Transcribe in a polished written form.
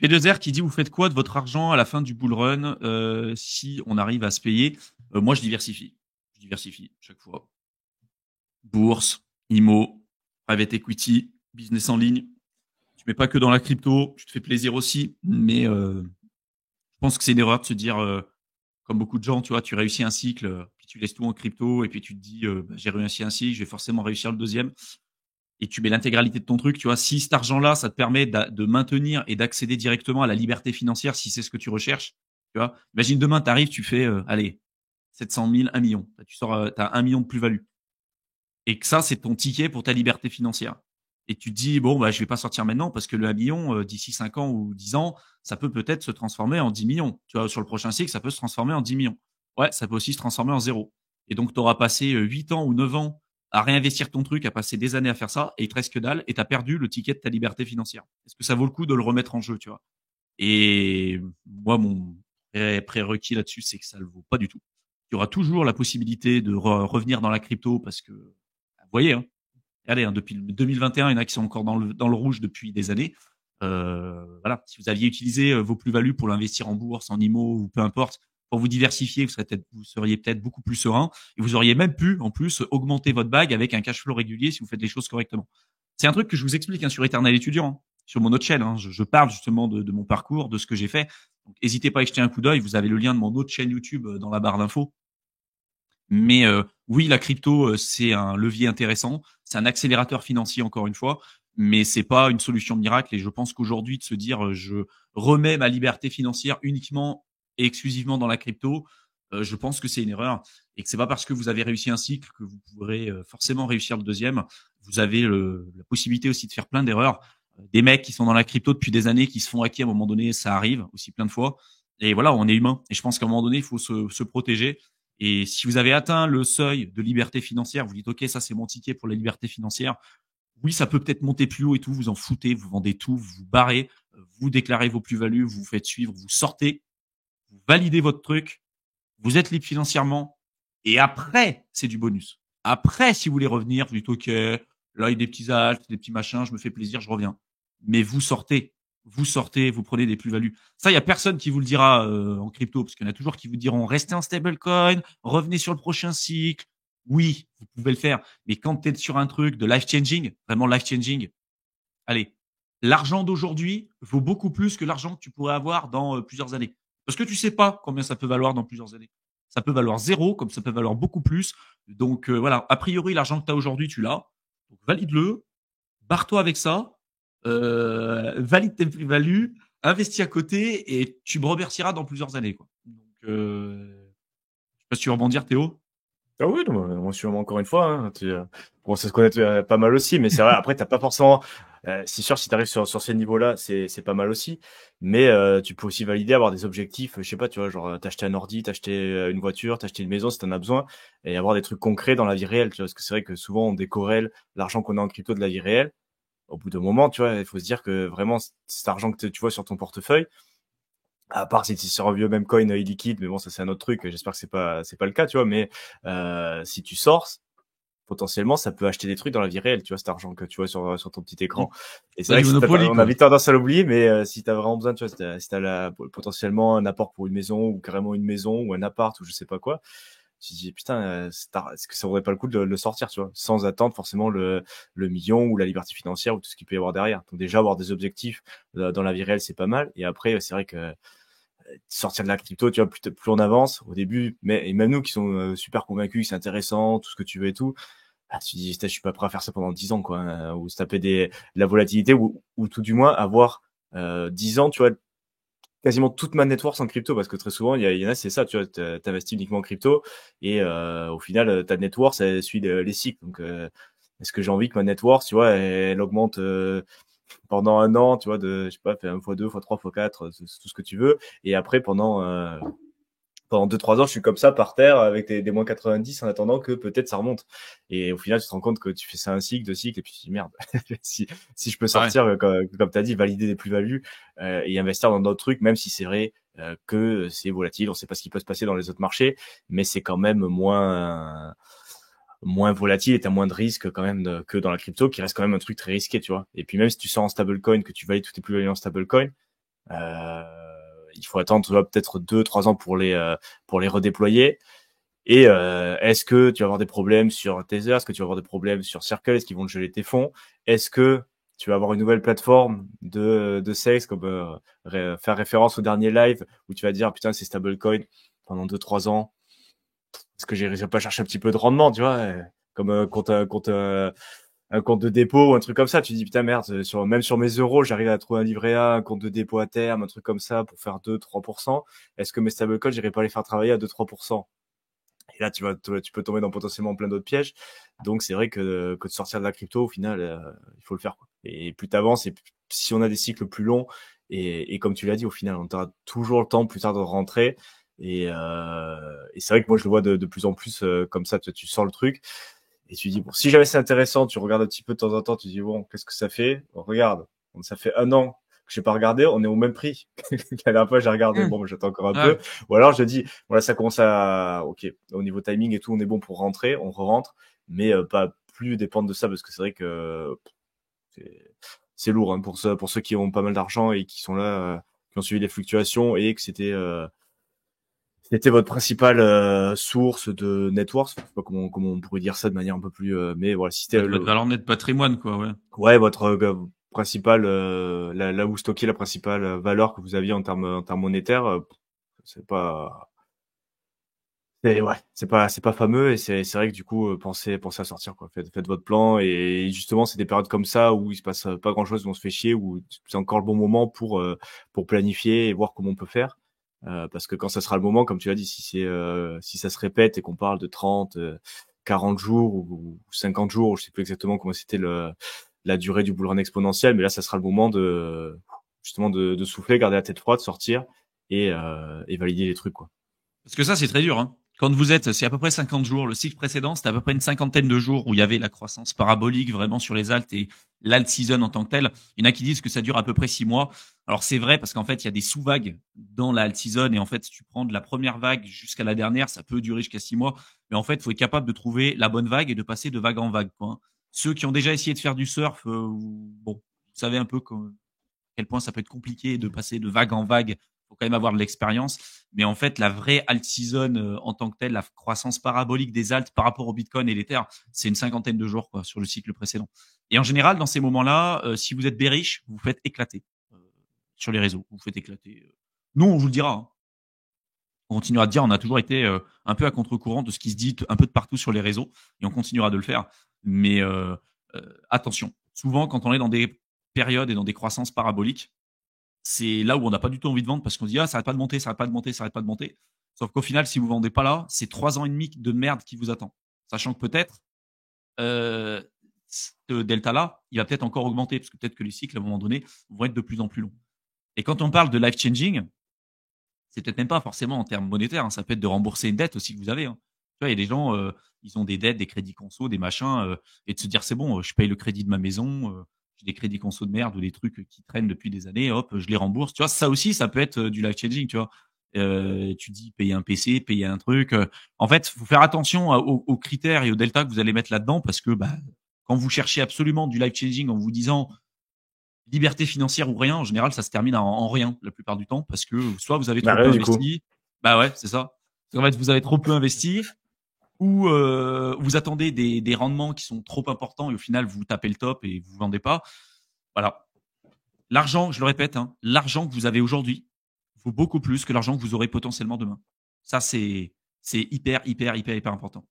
P2R qui dit vous faites quoi de votre argent à la fin du bull run si on arrive à se payer. Moi, je diversifie. Je diversifie chaque fois. Bourse, IMO, private equity, business en ligne. Tu mets pas que dans la crypto, tu te fais plaisir aussi, mais je pense que c'est une erreur de se dire, comme beaucoup de gens, tu vois, tu réussis un cycle, puis tu laisses tout en crypto, et puis tu te dis, bah, j'ai réussi un cycle, je vais forcément réussir le deuxième, et tu mets l'intégralité de ton truc, tu vois. Si cet argent-là, ça te permet de maintenir et d'accéder directement à la liberté financière, si c'est ce que tu recherches, tu vois. Imagine demain, tu arrives, tu fais, allez, 700 000, 1 million. Tu sors, t'as 1 million de plus-value. Et que ça, c'est ton ticket pour ta liberté financière. Et tu te dis, bon, bah, je vais pas sortir maintenant parce que le 1 million, d'ici 5 ans ou 10 ans, ça peut peut-être se transformer en 10 millions. Tu vois, sur le prochain cycle, ça peut se transformer en 10 millions. Ouais, ça peut aussi se transformer en zéro. Et donc, tu auras passé 8 ans ou 9 ans à réinvestir ton truc, à passer des années à faire ça, et il te reste que dalle, et tu as perdu le ticket de ta liberté financière. Est-ce que ça vaut le coup de le remettre en jeu, tu vois? Et moi, mon prérequis là-dessus, c'est que ça ne le vaut pas du tout. Il y aura toujours la possibilité de revenir dans la crypto parce que, vous voyez, hein, regardez, hein, depuis 2021, il y en a qui sont encore dans le rouge depuis des années. Voilà, si vous aviez utilisé vos plus-values pour l'investir en bourse, en IMO ou peu importe, pour vous diversifier, vous seriez peut-être beaucoup plus serein et vous auriez même pu, en plus, augmenter votre bag avec un cash flow régulier si vous faites les choses correctement. C'est un truc que je vous explique hein, sur Eternal Étudiant, hein, sur mon autre chaîne. Hein. Je parle justement de mon parcours, de ce que j'ai fait. Donc, n'hésitez pas à y jeter un coup d'œil. Vous avez le lien de mon autre chaîne YouTube dans la barre d'infos. Mais oui, la crypto, c'est un levier intéressant. C'est un accélérateur financier, encore une fois, mais c'est pas une solution miracle. Et je pense qu'aujourd'hui, de se dire, je remets ma liberté financière uniquement et exclusivement dans la crypto, je pense que c'est une erreur et que c'est pas parce que vous avez réussi un cycle que vous pourrez forcément réussir le deuxième. Vous avez la possibilité aussi de faire plein d'erreurs. Des mecs qui sont dans la crypto depuis des années, qui se font hacker à un moment donné, ça arrive aussi plein de fois. Et voilà, on est humain. Et je pense qu'à un moment donné, il faut se protéger. Et si vous avez atteint le seuil de liberté financière, vous dites OK, ça c'est mon ticket pour la liberté financière. Oui, ça peut peut-être monter plus haut et tout, vous en foutez, vous vendez tout, vous vous barrez, vous déclarez vos plus-values, vous vous faites suivre, vous sortez, vous validez votre truc, vous êtes libre financièrement. Et après, c'est du bonus. Après, si vous voulez revenir, vous dites OK, là il y a des petits altes, des petits machins, je me fais plaisir, je reviens. Mais vous sortez, vous prenez des plus-values. Ça, il y a personne qui vous le dira en crypto, parce qu'il y en a toujours qui vous diront restez en stablecoin, revenez sur le prochain cycle. Oui, vous pouvez le faire, mais quand tu es sur un truc de life changing, vraiment life changing, allez, l'argent d'aujourd'hui vaut beaucoup plus que l'argent que tu pourrais avoir dans plusieurs années. Parce que tu sais pas combien ça peut valoir dans plusieurs années. Ça peut valoir zéro, comme ça peut valoir beaucoup plus. Donc voilà, a priori, l'argent que tu as aujourd'hui, tu l'as. Donc valide-le, barre-toi avec ça, valide tes plus-values, investis à côté et tu me remercieras dans plusieurs années. Quoi. Donc, je sais pas si tu veux rebondir, Théo. Ah oui, non, moi, sûrement encore une fois, hein, bon, ça se connaît pas mal aussi, mais c'est vrai, après, t'as pas forcément, c'est sûr, si t'arrives sur ces niveaux-là, c'est pas mal aussi, mais tu peux aussi valider, avoir des objectifs, je sais pas, tu vois, genre, t'acheter un ordi, t'acheter une voiture, t'acheter une maison si t'en as besoin, et avoir des trucs concrets dans la vie réelle, tu vois, parce que c'est vrai que souvent, on décorrèle l'argent qu'on a en crypto de la vie réelle. Au bout d'un moment, tu vois, il faut se dire que vraiment, cet argent que tu vois sur ton portefeuille, à part si tu sors un vieux même coin illiquide, mais bon, ça c'est un autre truc. J'espère que c'est pas le cas, tu vois. Mais si tu sors, potentiellement, ça peut acheter des trucs dans la vie réelle, tu vois, cet argent que tu vois sur ton petit écran. Et c'est Bah, vrai du que Monopoly, on a quoi. vite tendance à l'oublier, mais si t'as vraiment besoin, tu vois, si t'as potentiellement un apport pour une maison ou carrément une maison ou un appart ou je sais pas quoi, tu te dis putain, est-ce que ça vaudrait pas le coup de le sortir, tu vois, sans attendre forcément le million ou la liberté financière ou tout ce qu'il peut y avoir derrière. Donc déjà avoir des objectifs dans la vie réelle, c'est pas mal. Et après, c'est vrai que sortir de la crypto, tu vois, plus on avance au début, mais et même nous qui sommes super convaincus que c'est intéressant, tout ce que tu veux et tout, ah, tu te dis, je suis pas prêt à faire ça pendant 10 ans, quoi, ou se taper de la volatilité, ou tout du moins avoir 10 ans, tu vois, quasiment toute ma net worth en crypto, parce que très souvent, il y en a, c'est ça, tu vois, t'investis uniquement en crypto, et au final, ta net worth, elle suit les cycles. Donc, est-ce que j'ai envie que ma net worth, tu vois, elle augmente pendant un an, tu vois, je sais pas, fais 1 fois 2 fois 3 fois 4, c'est tout ce que tu veux. Et après, pendant 2-3 ans, je suis comme ça par terre avec des moins 90 en attendant que peut-être ça remonte. Et au final, tu te rends compte que tu fais ça un cycle, 2 cycles, et puis tu te dis merde, si je peux Ah ouais. sortir, comme tu as dit, valider des plus-values et investir dans d'autres trucs, même si c'est vrai que c'est volatile, on sait pas ce qui peut se passer dans les autres marchés, mais c'est quand même moins volatile et t'as moins de risques quand même que dans la crypto, qui reste quand même un truc très risqué, tu vois. Et puis même si tu sors en stablecoin, que tu valides toutes tes plus-values en stablecoin, Il faut attendre, tu vois, peut-être 2-3 ans pour les redéployer. Et est-ce que tu vas avoir des problèmes sur Tether? Est-ce que tu vas avoir des problèmes sur Circle? Est-ce qu'ils vont te geler tes fonds? Est-ce que tu vas avoir une nouvelle plateforme de sales, comme faire référence au dernier live où tu vas dire putain c'est stablecoin pendant 2-3 ans? Est-ce que j'ai pas cherché un petit peu de rendement, tu vois, comme un compte de dépôt ou un truc comme ça? Tu dis putain merde, même sur mes euros, j'arrive à trouver un livret A, un compte de dépôt à terme, un truc comme ça pour faire 2-3%. Est-ce que mes stablecoins, j'irai pas les faire travailler à 2-3%? Et là, tu peux tomber dans potentiellement plein d'autres pièges. Donc, c'est vrai que de sortir de la crypto, au final, il faut le faire, quoi. Et plus t'avances, et si on a des cycles plus longs, et comme tu l'as dit, au final, on aura toujours le temps plus tard de rentrer. Et c'est vrai que moi, je le vois de plus en plus comme ça. Tu sens le truc et tu dis, bon, si jamais c'est intéressant, tu regardes un petit peu de temps en temps, tu dis, bon, qu'est-ce que ça fait? Bon, regarde, ça fait 1 an que j'ai pas regardé, on est au même prix. La dernière fois, j'ai regardé, bon, j'attends encore un peu. Ouais. Ou alors, je dis, voilà, ça commence ok, au niveau timing et tout, on est bon pour rentrer, on re-rentre, mais pas plus dépendre de ça, parce que c'est vrai que c'est lourd, hein, pour ceux qui ont pas mal d'argent et qui sont là, qui ont suivi les fluctuations et que c'était votre principale source de net worth. Je sais pas comment on pourrait dire ça de manière un peu plus, mais voilà, si c'était Votre valeur nette patrimoine, quoi, ouais. ouais, votre principale, là où stocker la principale valeur que vous aviez en termes monétaires, c'est pas, ouais, c'est pas fameux, et c'est vrai que du coup, pensez à sortir, quoi. Faites votre plan, et justement, c'est des périodes comme ça où il se passe pas grand chose, où on se fait chier, où c'est encore le bon moment pour planifier et voir comment on peut faire. Parce que quand ça sera le moment, comme tu l'as dit, si ça se répète et qu'on parle de 30, 40 jours ou 50 jours, je sais plus exactement comment c'était la durée du bull run exponentiel, mais là, ça sera le moment justement de souffler, garder la tête froide, sortir et valider les trucs, quoi. Parce que ça, c'est très dur, hein. Quand vous êtes, c'est à peu près 50 jours. Le cycle précédent, c'était à peu près une cinquantaine de jours où il y avait la croissance parabolique vraiment sur les alts et l'alt season en tant que tel. Il y en a qui disent que ça dure à peu près 6 mois. Alors c'est vrai parce qu'en fait, il y a des sous-vagues dans la alt season, et en fait, si tu prends de la première vague jusqu'à la dernière, ça peut durer jusqu'à 6 mois. Mais en fait, il faut être capable de trouver la bonne vague et de passer de vague en vague, quoi, hein. Ceux qui ont déjà essayé de faire du surf, bon, vous savez un peu quel point ça peut être compliqué de passer de vague en vague. Il faut quand même avoir de l'expérience. Mais en fait, la vraie alt season en tant que telle, la croissance parabolique des alts par rapport au Bitcoin et l'Ether, c'est une cinquantaine de jours, quoi, sur le cycle précédent. Et en général, dans ces moments-là, si vous êtes bearish, vous faites éclater sur les réseaux. Vous faites éclater. Nous, on vous le dira, hein. On continuera de dire, on a toujours été un peu à contre-courant de ce qui se dit un peu de partout sur les réseaux, et on continuera de le faire. Mais attention, souvent quand on est dans des périodes et dans des croissances paraboliques, c'est là où on n'a pas du tout envie de vendre, parce qu'on se dit, ah, ça arrête pas de monter, ça arrête pas de monter, ça arrête pas de monter. Sauf qu'au final, si vous vendez pas là, c'est 3 ans et demi de merde qui vous attend. Sachant que peut-être, euh, ce delta-là, il va peut-être encore augmenter, parce que peut-être que les cycles, à un moment donné, vont être de plus en plus longs. Et quand on parle de life changing, c'est peut-être même pas forcément en termes monétaires, hein. Ça peut être de rembourser une dette aussi que vous avez, hein. Tu vois, il y a des gens, ils ont des dettes, des crédits conso, des machins, et de se dire, c'est bon, je paye le crédit de ma maison, j'ai des crédits conso de merde ou des trucs qui traînent depuis des années, hop, je les rembourse. Tu vois, ça aussi, ça peut être du life changing, tu vois. Tu dis payer un PC, payer un truc. En fait, faut faire attention aux critères et aux deltas que vous allez mettre là-dedans, parce que bah, quand vous cherchez absolument du life changing en vous disant liberté financière ou rien, en général, ça se termine en rien la plupart du temps, parce que soit vous avez Bah, trop peu rien du coup. investi, bah ouais, c'est ça. En fait, vous avez trop peu investi, ou vous attendez des rendements qui sont trop importants et au final vous tapez le top et vous vendez pas. Voilà. L'argent, je le répète, hein, l'argent que vous avez aujourd'hui vaut beaucoup plus que l'argent que vous aurez potentiellement demain. Ça, c'est hyper, hyper, hyper, hyper important.